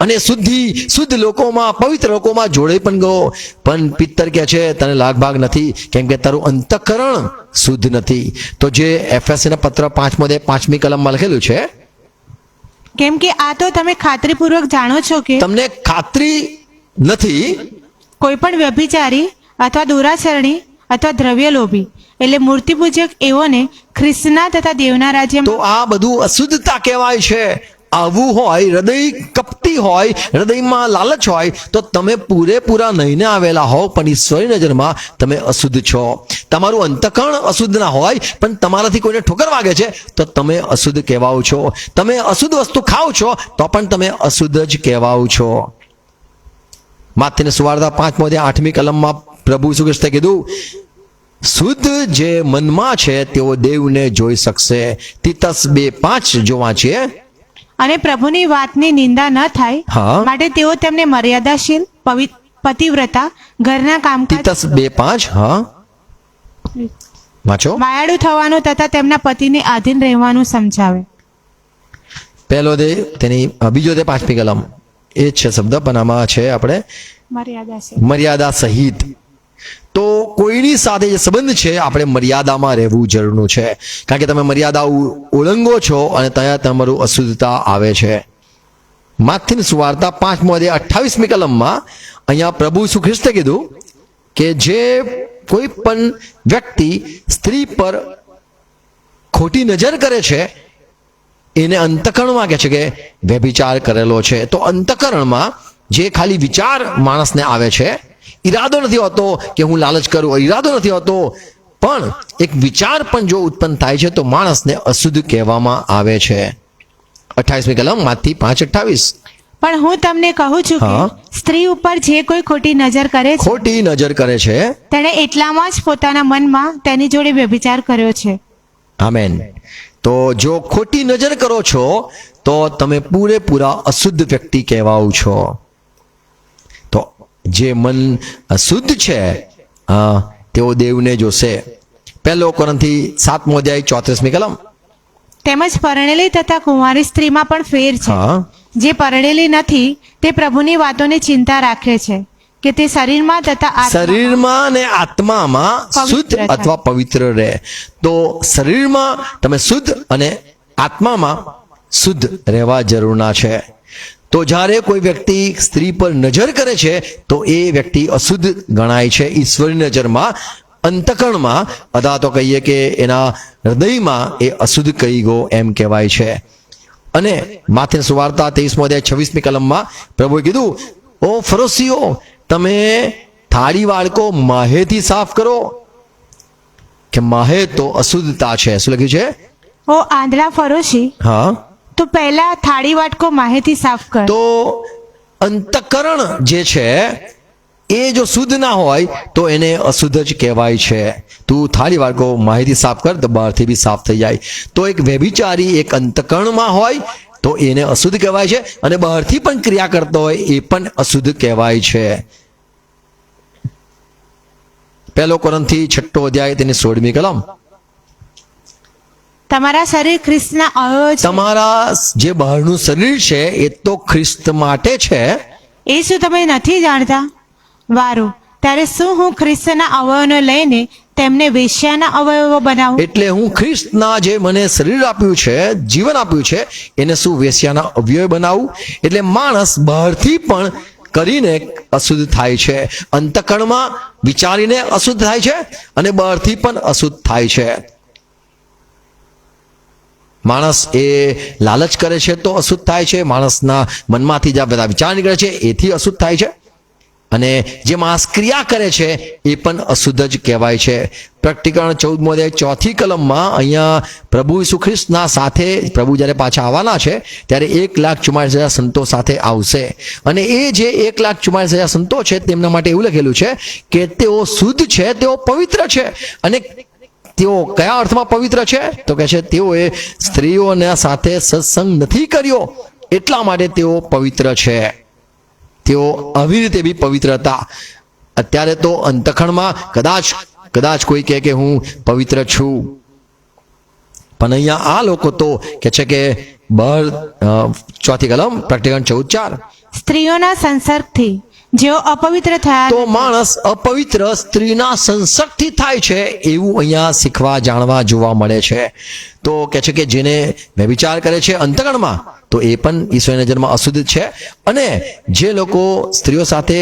અને શુદ્ધ લોકોમાં, પવિત્ર લોકોમાં જોડાઈ પણ ગયો, પણ પિત્તર કહે છે તને લાગભાગ નથી, કેમ કે તારું અંતઃકરણ શુદ્ધ નથી. તો જે એફએસસીના પત્ર 5મી કલમમાં લખેલું છે, કેમ કે આ તો તમે ખાતરીપૂર્વક જાણો છો કે તમને ખાતરી નથી કોઈ પણ વ્યભિચારી અથવા દુરાચરણી અથવા દ્રવ્યલોભી એટલે મૂર્તિપૂજક એઓને ખ્રિસ્તના તથા દેવના તો રાજ્યમાં આ બધું અશુદ્ધતા કહેવાય છે. આવું હોય, હૃદય કપટી હોય, હૃદયમાં લાલચ હોય, તો તમે પૂરેપૂરા નહીને આવેલા હોવ પણ ઈશ્વરની નજરમાં તમે અશુદ્ધ છો. તમારું અંતઃકરણ અશુદ્ધ ના હોય પણ તમારાથી કોઈને ઠોકર વાગે છે તો તમે અશુદ્ધ કહેવાઓ છો. તમે અશુદ્ધ વસ્તુ ખાઓ છો તો પણ તમે અશુદ્ધ જ કહેવાઓ છો. માથેની સુવાર્તા 8મી કલમમાં પ્રભુ ઈસુ ખ્રિસ્તે કીધું, શુદ્ધ જે મનમાં છે તેઓ દેવને જોઈ શકશે. તીતસ 2:5 જો વાંચીએ. અને પ્રભુની વાતની નિંદા ન થાય હા. માટે તેઓ તેમને મર્યાદાશીલ, પતિવ્રતા, ઘરના કામકાજ, તીતસ 2:5 હા વાંચો. માયાળુ થવાનું તથા તેમના પતિને આધીન રહેવાનું સમજાવે. પહેલો તેની બીજો 5મી કલમ એ જ છે શબ્દ, પણ આમાં છે આપણે મર્યાદાશીલ. મર્યાદા સહિત. તો કોઈની સાથે જે સંબંધ છે આપણે મર્યાદામાં રહેવું જરૂરનું છે, કારણ કે તમે મર્યાદા ઓળંગો છો અને ત્યાં તમારું અશુદ્ધતા આવે છે. માથીની સુવાર્તા 5:28મી કલમમાં અહીંયા પ્રભુ ઈસુ ખ્રિસ્તે કીધું કે જે કોઈ પણ વ્યક્તિ સ્ત્રી પર ખોટી નજર કરે છે એને અંતઃકરણમાં કહે છે કે વ્યભિચાર કરેલો છે. તો અંતઃકરણમાં જે ખાલી વિચાર માણસને આવે છે, ઈરાદો નથી હોતો કે હું લાલચ કરું, ઈરાદો નથી હોતો, પણ એક વિચાર પણ જો ઉત્પન્ન થાય છે તો માણસને અશુદ્ધ કહેવામાં આવે છે. 28મી કલમ માથી 5:28. પણ હું તમને કહું છું કે હા. સ્ત્રી ઉપર જે કોઈ ખોટી નજર કરે છે ખોટી નજર કરે છે, તેણે એટલામાં જ પોતાના મનમાં તેની જોડે વ્યભિચાર કર્યો છે. આમેન. તો જો ખોટી નજર કરો છો તો તમે પૂરેપૂરા અશુદ્ધ વ્યક્તિ કહેવાઓ છો. તો જે મન અશુદ્ધ છે તેઓ દેવને જોશે. 1 કોરિન્થી 7:34મી કલમ. તેમજ પરણેલી તથા કુંવારી સ્ત્રીમાં પણ ફેર છે. હા. જે પરણેલી નથી તે પ્રભુની વાતોની ચિંતા રાખે છે કે તે શરીરમાં તથા આત્મામાં શરીરમાં અને આત્મામાં પવિત્ર શુદ્ધ થાય. અથવા પવિત્ર રહે. તો શરીરમાં તમે શુદ્ધ અને આત્મામાં શુદ્ધ રહેવા જરૂરના છે. તો જ્યારે કોઈ વ્યક્તિ સ્ત્રી પર નજર કરે છે તો એ વ્યક્તિ અશુદ્ધ ગણાય છે ઈશ્વરની નજરમાં. અંતઃકરણમાં અથવા તો કહીએ કે એના હૃદયમાં એ અશુદ્ધ કહી ગયો એમ કહેવાય છે. અને માથેની સુવાર્તા 23:26મી કલમમાં પ્રભુએ કીધું, ઓ ફરોશીઓ, તમે થાળી વાળકો માહેથી સાફ કરો. કે માહે તો અશુદ્ધતા છે. શું લખ્યું છે? ઓ આંધળા ફરોશી, હા. તો પહેલા થાળી વાટકો માહેથી સાફ કર. તો અંતઃકરણ જે છે એ જો શુદ્ધ ના હોય તો એને અશુદ્ધ જ કહેવાય છે. તું થાળી વાળકો માહિતી સાફ કર તો બહારથી બી સાફ થઈ જાય. તો એક વ્યભિચારી એક અંતઃકરણમાં હોય તો એને અશુદ્ધ કહેવાય છે, અને બહારથી પણ ક્રિયા કરતો હોય એ પણ અશુદ્ધ કહેવાય છે. 1 કોરિન્થી 6 તેની 16મી કલમ. તમારા શરીર ખ્રિસ્તના અવયવ છે. તમારા જે બહારનું શરીર છે એ તો ખ્રિસ્ત માટે છે. એ શું તમે નથી જાણતા? વારું, ત્યારે શું હું ખ્રિસ્તના અવયવને લઈને તેમને વેશ્યાના અવયવો બનાવું? એટલે હું ખ્રિસ્તના જે મને શરીર આપ્યું છે, જીવન આપ્યું છે, એને શું વેશ્યાના અવયવ બનાવું? એટલે માણસ બહારથી પણ કરીને અશુદ્ધ થાય છે, અંતઃકરણમાં વિચારીને અશુદ્ધ થાય છે, અને બહારથી પણ અશુદ્ધ થાય છે. માણસ એ લાલચ કરે છે તો અશુદ્ધ થાય છે. માણસના મનમાંથી જે બધા વિચાર નીકળે છે એથી અશુદ્ધ થાય છે. અને જે માણસ ક્રિયા કરે છે એ પણ અશુદ્ધ જ કહેવાય છે. પ્રકટીકરણ 14:4 કલમમાં અહીંયા પ્રભુ ઈસુ ખ્રિસ્તના સાથે પ્રભુ જ્યારે પાછા આવવાના છે ત્યારે 1,44,000 સંતો સાથે આવશે. અને એ જે 1,44,000 સંતો છે તેમના માટે એવું લખેલું છે કે તેઓ શુદ્ધ છે, તેઓ પવિત્ર છે. અને તેઓ કયા અર્થમાં પવિત્ર છે? તો કહે છે તેઓએ સ્ત્રીઓના સાથે સત્સંગ નથી કર્યો એટલા માટે તેઓ પવિત્ર છે. તેઓ આવી રીતે બી પવિત્ર હતા. અત્યારે તો અંતખંડમાં કદાચ કોઈ કહે કે હું પવિત્ર છું, પણ અહીંયા આ લોકો તો કે છે કે બહાર 4 કલમ પ્રકટીકરણ 14:4 સ્ત્રીઓના સંસર્ગથી જેઓ અપવિત્ર થયા તો માણસ અપવિત્ર સ્ત્રીના સંસર્ગથી થાય છે એવું અહીંયા શીખવા જાણવા જોવા મળે છે. તો કે છે કે જેને વ્યભિચાર કરે છે અંતકરણમાં તો એ પણ ઈશ્વરની નજરમાં અશુદ્ધ છે, અને જે લોકો સ્ત્રીઓ સાથે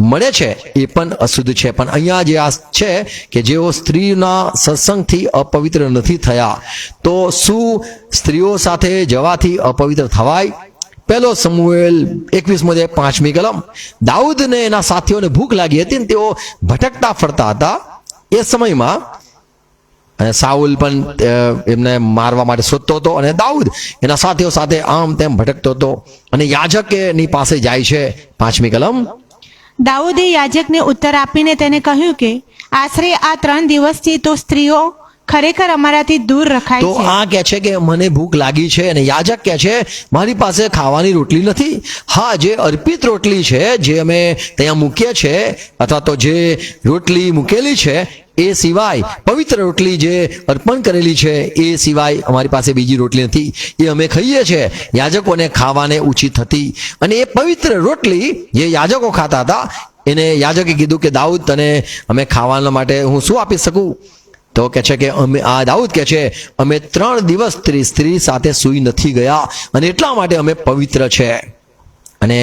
મળે છે એ પણ અશુદ્ધ છે. પણ અહીંયા જે આ છે કે જેઓ સ્ત્રીના સત્સંગથી અપવિત્ર નથી થયા, તો શું સ્ત્રીઓ સાથે જવાથી અપવિત્ર થવાય? પહેલો સમુએલ 21:5 કલમ. દાઉદ ને એના સાથીઓને ભૂખ લાગી હતી ને તેઓ ભટકતા ફરતા હતા એ સમયમાં, અને સાઉલ પણ એમને મારવા માટે શોધતો હતો, અને દાઉદ એના સાથીઓ સાથે આમ તેમ ભટકતો હતો, અને યાજક એની પાસે જાય છે. 5 કલમ. દાઉદે યાજકને ઉત્તર આપીને તેને કહ્યું કે આશરે આ 3 દિવસથી તો સ્ત્રીઓ ખરેખર અમારાથી દૂર રખાય તો છે. આ કહે છે કે મને ભૂખ લાગી છે, અને યાજક કહે છે મારી પાસે ખાવાની રોટલી નથી. હા, જે અર્પિત રોટલી છે જે અમે ત્યાં મૂકીએ છે, અથવા તો જે રોટલી મૂકેલી છે એ સિવાય, પવિત્ર રોટલી જે અર્પણ કરેલી છે એ સિવાય અમારી પાસે બીજી રોટલી નથી, એ અમે ખાઈએ છીએ. યાજકોને ખાવાને ઉચિત હતી, અને એ પવિત્ર રોટલી જે યાજકો ખાતા હતા એને યાજકે કીધું કે દાઉદ, તને અમે ખાવાના માટે હું શું આપી શકું? તો કે છે કે દાઉદ કે છે અમે 3 દિવસ સ્ત્રી સાથે સૂઈ નથી ગયા, અને એટલા માટે અમે પવિત્ર છે. અને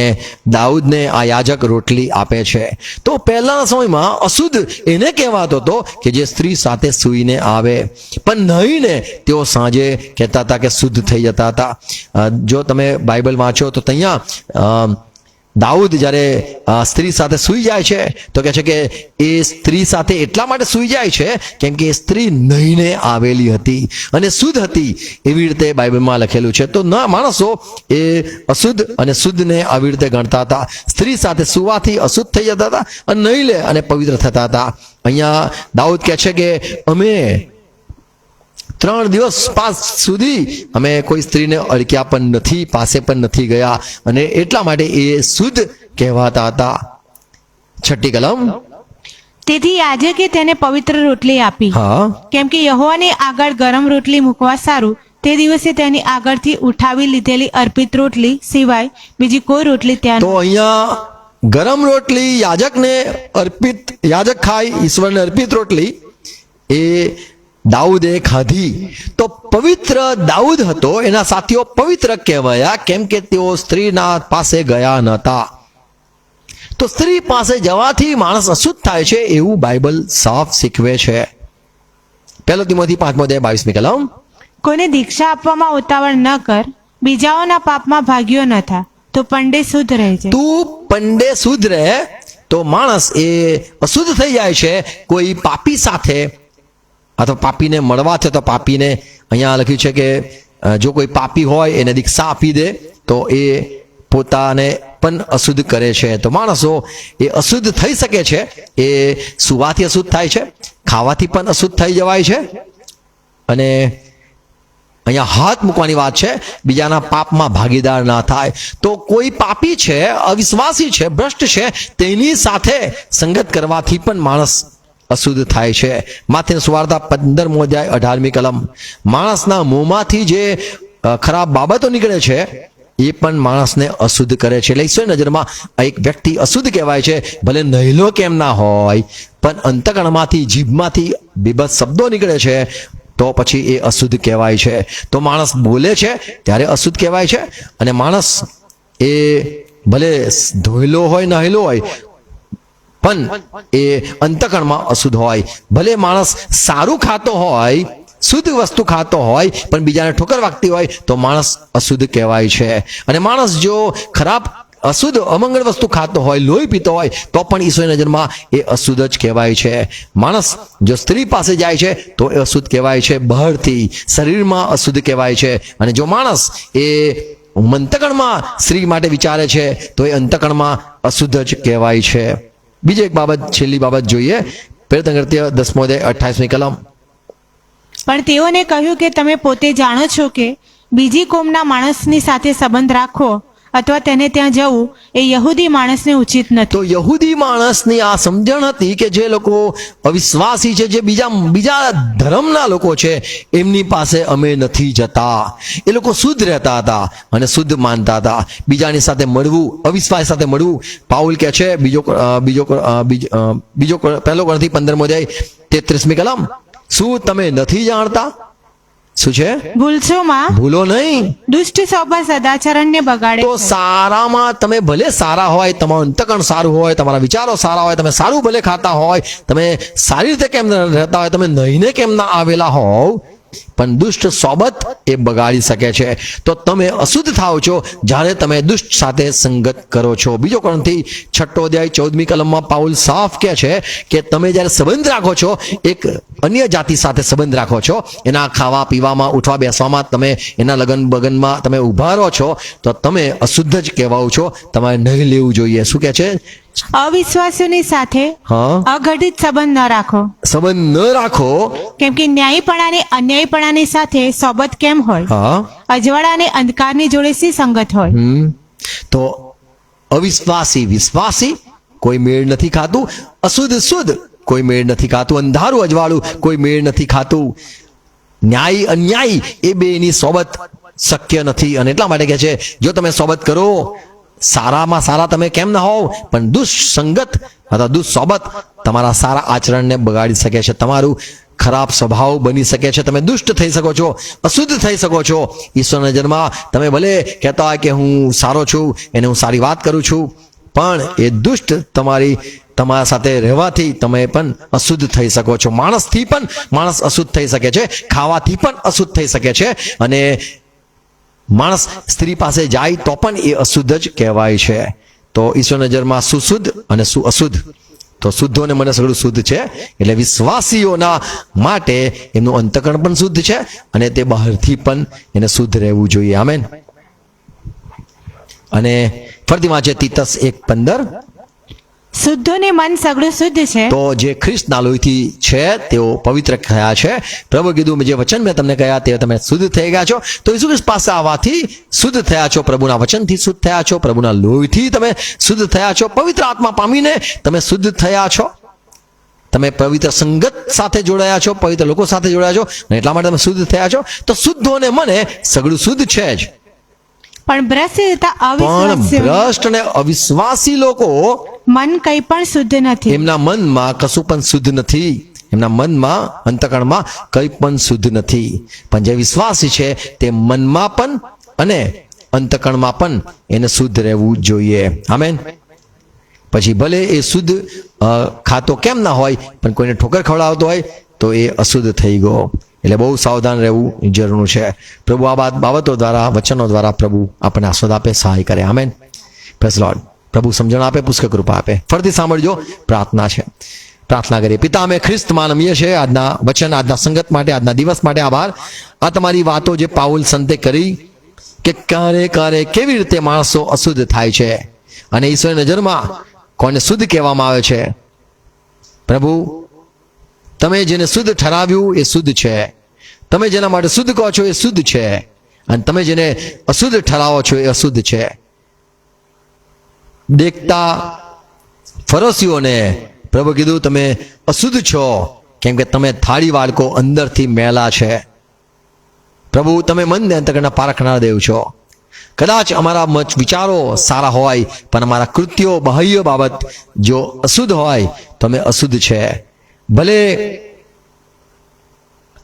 દાઉદને આ યાજક રોટલી આપે છે. તો પહેલાના સમયમાં અશુદ્ધ એને કહેવાતો હતો કે જે સ્ત્રી સાથે સૂઈને આવે, પણ નહીં ને તેઓ સાંજે કહેતા હતા કે શુદ્ધ થઈ જતા હતા. જો તમે બાઇબલ વાંચો તો ત્યાં દાઉદ જ્યારે સ્ત્રી સાથે સૂઈ જાય છે તો કહે છે કે એ સ્ત્રી સાથે એટલા માટે સૂઈ જાય છે કેમ કે એ સ્ત્રી નહીને આવેલી હતી અને શુદ્ધ હતી, એવી રીતે બાઇબલમાં લખેલું છે. તો ના, માણસો એ અશુદ્ધ અને શુદ્ધને આવી રીતે ગણતા હતા. સ્ત્રી સાથે સૂવાથી અશુદ્ધ થઈ જતા હતા અને નહીં લે અને પવિત્ર થતા હતા. અહીંયા દાઉદ કહે છે કે અમે 3 દિવસ સુધી અમે કોઈ સ્ત્રીને અડક્યા પણ નથી, પાસે પણ નથી ગયા, અને એટલા માટે એ શુદ્ધ કહેવાતા હતા. 6 કલમ. તેથી યાજકે તેને પવિત્ર રોટલી આપી, હા, કેમ કે યહોવાની આગળ ગરમ રોટલી મૂકવા સારું તે દિવસે તેની આગળથી ઉઠાવી લીધેલી અર્પિત રોટલી સિવાય બીજી કોઈ રોટલી ત્યાં તો અહીંયા ગરમ રોટલી યાજક ખાય, ઈશ્વરને અર્પિત રોટલી એ દાઉદે ખાધી. તો પવિત્ર દાઉદ હતો, એના સાથીઓ પવિત્ર કહેવાયા કેમ કે તેઓ સ્ત્રીના પાસે ગયા નહોતા. તો સ્ત્રી પાસે જવાથી માણસ અશુદ્ધ થાય છે એવું બાઇબલ સાફ શીખવે છે. 1 તિમોથી 5:22 કલમ. કોઈને દીક્ષા આપવામાં ઉતાવળ ન કર, બીજાઓના પાપમાં ભાગ્યો ન થા, તો પંડે શુદ્ધ રહેજે. તું પંડે શુદ્ધ રહે. તો માણસ એ અશુદ્ધ થઈ જાય છે કોઈ પાપી સાથે, અથવા પાપીને મળવાથી. તો પાપીને અહીંયા લખ્યું છે કે જો કોઈ પાપી હોય એને દીક્ષા આપી દે તો એ પોતાને પણ અશુદ્ધ કરે છે. તો માણસો એ અશુદ્ધ થઈ શકે છે, એ સુવાથી અશુદ્ધ થાય છે, ખાવાથી પણ અશુદ્ધ થઈ જવાય છે. અને અહીંયા હાથ મૂકવાની વાત છે, બીજાના પાપમાં ભાગીદાર ના થાય. તો કોઈ પાપી છે, અવિશ્વાસી છે, ભ્રષ્ટ છે, તેની સાથે સંગત કરવાથી પણ માણસ અશુદ્ધ થાય છે. માથેની સુવાર્તા 15:18 કલમ. માણસના મોંમાંથી જે ખરાબ બાબતો નીકળે છે એ પણ માણસને અશુદ્ધ કરે છે. એટલે ઈશ્વરની નજરમાં એક વ્યક્તિ અશુદ્ધ કહેવાય છે, ભલે નહેલો કેમ ના હોય, પણ અંતકરણમાંથી, જીભમાંથી બીભત્સ શબ્દો નીકળે છે તો પછી એ અશુદ્ધ કહેવાય છે. તો માણસ બોલે છે ત્યારે અશુદ્ધ કહેવાય છે, અને માણસ એ ભલે ધોયેલો હોય, નહેલો હોય, પણ એ અંતકરણમાં અશુદ્ધ હોય. ભલે માણસ સારું ખાતો હોય, શુદ્ધ વસ્તુ ખાતો હોય, પણ બીજાને ઠોકર વાગતી હોય તો માણસ અશુદ્ધ કહેવાય છે. અને માણસ જો ખરાબ, અશુદ્ધ, અમંગળ વસ્તુ ખાતો હોય, લોહી પીતો હોય, તો પણ ઈશ્વરની નજરમાં એ અશુદ્ધ જ કહેવાય છે. માણસ જો સ્ત્રી પાસે જાય છે તો એ અશુદ્ધ કહેવાય છે, બહારથી શરીરમાં અશુદ્ધ કહેવાય છે. અને જો માણસ એ અંતકરણમાં સ્ત્રી માટે વિચારે છે તો એ અંતકરણમાં અશુદ્ધ જ કહેવાય છે. બીજી એક બાબત, છેલ્લી બાબત જોઈએ, 1 કૃત્ય 10:28 કલમ. પણ તેઓને કહ્યું કે તમે પોતે જાણો છો કે બીજી કોમના માણસની સાથે સંબંધ રાખવો અથવા તેને ત્યાં જવું એ યહૂદી માણસને ઉચિત નથી. તો યહૂદી માણસની આ સમજણ હતી કે જે લોકો અવિશ્વાસી છે, જે બીજા ધર્મના લોકો છે, એમની પાસે અમે નથી જતા. એ લોકો શુદ્ધ રહેતા હતા અને શુદ્ધ માનતા હતા. બીજાની સાથે મળવું, અવિશ્વાસ સાથે મળવું, પાઉલ કહે છે પહેલો કોરિન્થી 15મો અધ્યાય 33મી કલમ, શું તમે નથી જાણતા? શું છે? ભૂલશોમાં ભૂલો નહીં. દુષ્ટ સ્વભાવ સદાચરણને બગાડે તો છે. સારામાં તમે ભલે સારા હોય, તમારું અંતકણ સારું હોય, તમારા વિચારો સારા હોય, તમે સારું ભલે ખાતા હોય, તમે સારી રીતે કેમ ન રહેતા હોય, તમે નહીને કેમ ના આવેલા હોવ, પણ દુષ્ટ સોબત એ બગાડી શકે છે. તો તમે અશુદ્ધ થાવ છો જ્યારે તમે દુષ્ટ સાથે સંગત કરો છો. બીજો કોરિન્થી 6 અધ્યાય 14મી કલમમાં પાઉલ સાફ કહે છે કે તમે જ્યારે સંબંધ રાખો છો, એક અન્ય જાતિ સાથે સંબંધ રાખો છો, એના ખાવા પીવામાં, ઉઠવા બેસવામાં, તમે એના લગન બગનમાં તમે ઊભા રહો છો, તો તમે અશુદ્ધ જ કહેવાઓ છો. તમારે નહીં લેવું જોઈએ. શું કહે છે? અવિશ્વાસીઓની સાથે હા, અઘટિત સંબંધ ન રાખો, સંબંધ ન રાખો. કેમ કે ન્યાયીપણાની અન્યાયીપણાની સાથે સોબત કેમ હોય? હા, અજવાળા અને અંધકારની જોડે સી સંગત હોય? તો અવિશ્વાસી વિશ્વાસી કોઈ મેળ નથી ખાતું, અશુદ્ધ શુદ્ધ કોઈ મેળ નથી ખાતું, અંધારું અજવાળું કોઈ મેળ નથી ખાતું, ન્યાયી અન્યાયી એ બેની સોબત શક્ય નથી. અને એટલા માટે કહે છે જો તમે સોબત કરો, સારામાં સારા તમે કેમ ના હોવ, પણ દુષ્સંગત અથવા દુઃસોબત તમારા સારા આચરણને બગાડી શકે છે, તમારું ખરાબ સ્વભાવ બની શકે છે, તમે દુષ્ટ થઈ શકો છો, અશુદ્ધ થઈ શકો છો. ઈશ્વરના નજરમાં તમે ભલે કહેતા હોય કે હું સારો છું, એને હું સારી વાત કરું છું, પણ એ દુષ્ટ તમારા સાથે રહેવાથી તમે પણ અશુદ્ધ થઈ શકો છો. માણસથી પણ માણસ અશુદ્ધ થઈ શકે છે, ખાવાથી પણ અશુદ્ધ થઈ શકે છે, અને માણસ સ્ત્રી પાસે જાય તો પણ એ અશુદ્ધ જ કહેવાય છે. તો ઈશ્વરના નજરમાં શું શુદ્ધ અને શું અશુદ્ધ? તો શુદ્ધોને મને સગળું શુદ્ધ છે. એટલે વિશ્વાસીઓના માટે એમનું અંતકરણ પણ શુદ્ધ છે અને તે બહારથી પણ એને શુદ્ધ રહેવું જોઈએ. આમેન. અને ફરીથી વાંચે તીતસ 1:15, શુદ્ધોને મન સગળું શુદ્ધ છે. તો જે ખ્રિસ્તના લોહીથી છે તેઓ પવિત્ર થયા છે. પ્રભુ કીધું જે વચન મેં તમને કહ્યા તે તમે શુદ્ધ થઈ ગયા છો. તો ઈસુ ખ્રિસ્ત પાસે આવવાથી શુદ્ધ થયા છો, પ્રભુના વચનથી શુદ્ધ થયા છો, પ્રભુના લોહીથી તમે શુદ્ધ થયા છો, પવિત્ર આત્મા પામીને તમે શુદ્ધ થયા છો, તમે પવિત્ર સંગત સાથે જોડાયા છો, પવિત્ર લોકો સાથે જોડાયા છો, અને એટલા માટે તમે શુદ્ધ થયા છો. તો શુદ્ધોને મને સગળું શુદ્ધ છે જ, પણ ભ્રષ્ટ તથા પણ અવિશ્વાસીઓ ભ્રષ્ટ અને અવિશ્વાસી લોકો મન કંઈ પણ શુદ્ધ નથી. એમના મનમાં કશું પણ શુદ્ધ નથી, એમના મનમાં અંતકરણમાં કંઈ પણ શુદ્ધ નથી. પણ જે વિશ્વાસી છે તે મનમાં પણ અને અંતકરણમાં પણ એને શુદ્ધ રહેવું જોઈએ. આમેન. પછી ભલે એ શુદ્ધ ખાતો કેમ ના હોય, પણ કોઈને ઠોકર ખવડાવતો હોય તો એ અશુદ્ધ થઈ ગયો. એટલે બહુ સાવધાન રહેવું જરૂર છે. પ્રભુ આ બાબતો દ્વારા, વચનો દ્વારા પ્રભુ આપણને આસ્વાદ આપે, સહાય કરે. આમેન. Praise lord. પ્રભુ સમજણ આપે, પુષ્કળ કૃપા આપે. ફરીથી સાંભળજો, પ્રાર્થના છે. પ્રાર્થના કરીએ. પિતા, અમે ખ્રિસ્તમાં નમીએ છીએ આજના વચન, આજના સંગત માટે, આજના દિવસ માટે આભાર. આ તમારી વાતો જે પાઉલ સંતે કરી કે ક્યારે કેવી રીતે માણસો અશુદ્ધ થાય છે અને ઈશ્વરની નજરમાં કોને શુદ્ધ કહેવામાં આવે છે. પ્રભુ, તમે જેને શુદ્ધ ઠરાવ્યું એ શુદ્ધ છે, તમે જેના માટે શુદ્ધ કહો છો એ શુદ્ધ છે, અને તમે જેને અશુદ્ધ ઠરાવો છો એ અશુદ્ધ છે. દેખતા ફરોશીઓને પ્રભુ કીધું તમે અશુદ્ધ છો, કેમ કે તમે થાળી વાળકો અંદરથી મેલા છે. પ્રભુ, તમે મનને અંતકરણના પારખનાર દેવ છો. કદાચ અમારા વિચારો સારા હોય, પણ અમારા કૃત્યો બાહ્ય બાબત જો અશુદ્ધ હોય તો અમે અશુદ્ધ છે. ભલે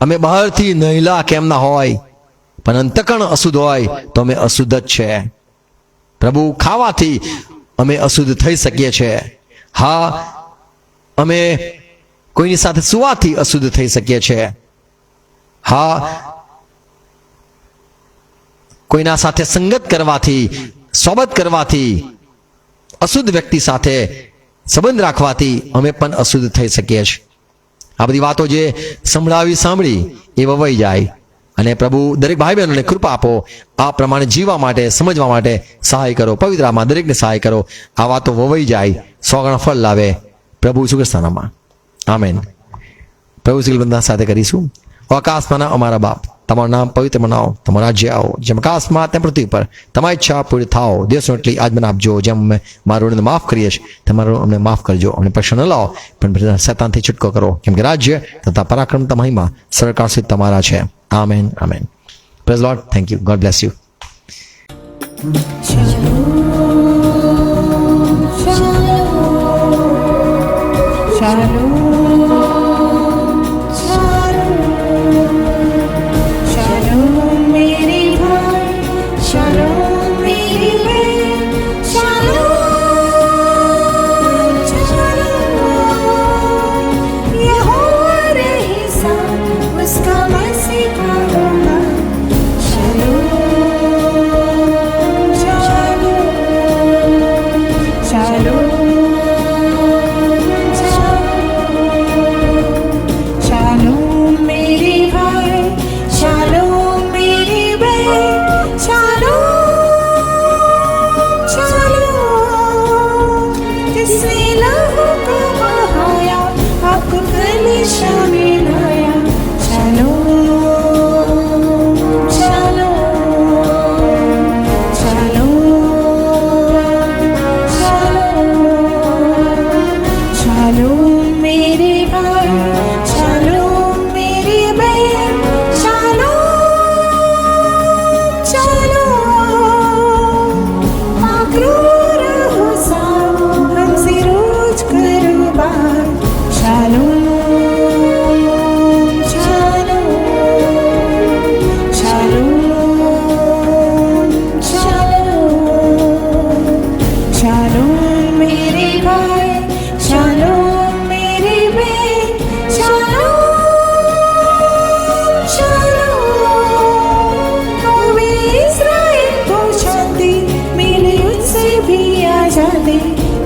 અમે બહારથી નહીલા કેમ ના હોય, પણ અંતકરણ અશુદ્ધ હોય તો અમે અશુદ્ધ જ છે. પ્રભુ, ખાવાથી અમે અશુદ્ધ થઈ શકીએ છીએ. હા, અમે કોઈની સાથે સુવાથી અશુદ્ધ થઈ શકીએ છીએ. હા, કોઈના સાથે સંગત કરવાથી, સોબત કરવાથી, અશુદ્ધ વ્યક્તિ સાથે સંબંધ રાખવાથી અમે પણ અશુદ્ધ થઈ શકીએ છીએ. આ બધી વાતો જે સાંભળી એ વવાઈ જાય. અને પ્રભુ, દરેક ભાઈ બહેનોને કૃપા આપો, આ પ્રમાણે જીવવા માટે, સમજવા માટે સહાય કરો. પવિત્ર આત્મા દરેકને સહાય કરો. આ વાતો વવાઈ જાય, 100 ગણા ફળ લાવે. પ્રભુ ઈસુ ખ્રિસ્તના નામમાં આમેન. પ્રભુ શ્રી બંધન સાથે કરીશું. આકાશમાંના અમારા બાપ, તમારું નામ પવિત્ર બનાવો, તમારું રાજ્ય આવો, જેમ આકાશમાં તેમ પૃથ્વી પર તમારી ઈચ્છા પૂરી થાઓ. દિવસનો એટલી આજ મને આપજો, જેમ અમે મારું ઋણને માફ કરીએ છીએ તમારું અમને માફ કરજો. અમને પરીક્ષા ન લાવો, પણ શૈતાનથી છૂટકો કરો, કેમ કે રાજ્ય તથા પરાક્રમ તથા મહિમા સરકાર સુધી તમારા છે. Amen, amen. Praise lord. Thank you. God bless you.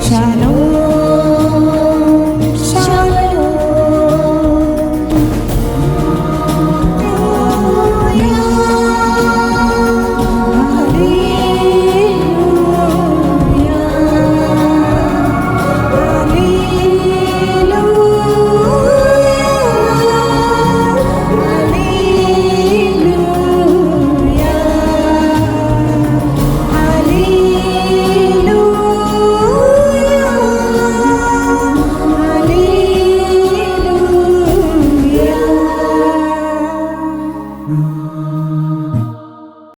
Shalom.